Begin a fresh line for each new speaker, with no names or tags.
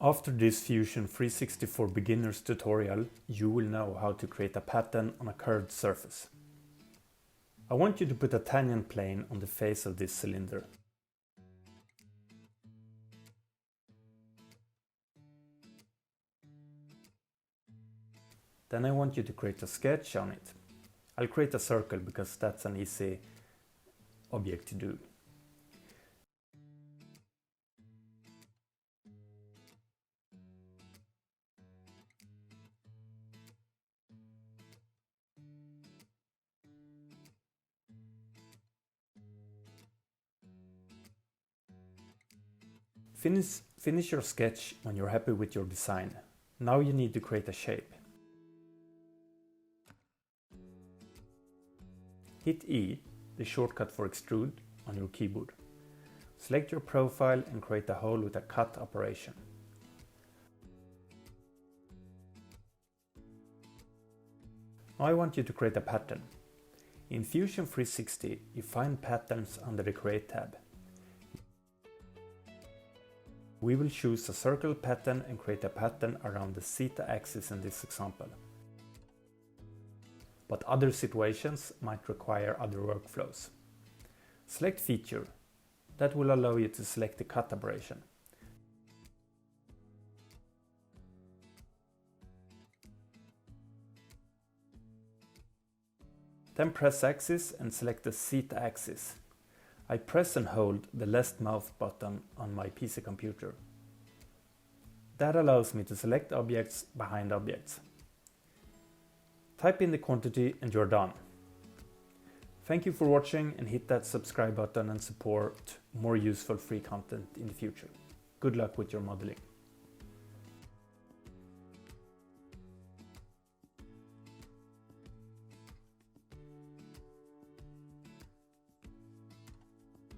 After this Fusion 360 for Beginners tutorial, you will know how to create a pattern on a curved surface. I want you to put a tangent plane on the face of this cylinder. Then I want you to create a sketch on it. I'll create a circle because that's an easy object to do. Finish your sketch when you're happy with your design. Now you need to create a shape. Hit E, the shortcut for extrude, on your keyboard. Select your profile and create a hole with a cut operation. Now I want you to create a pattern. In Fusion 360, you find patterns under the Create tab. We will choose a circle pattern and create a pattern around the theta axis in this example. But other situations might require other workflows. Select Feature. That will allow you to select the cut operation. Then press Axis and select the theta axis. I press and hold the left mouse button on my PC computer. That allows me to select objects behind objects. Type in the quantity and you're done. Thank you for watching and hit that subscribe button and support more useful free content in the future. Good luck with your modeling.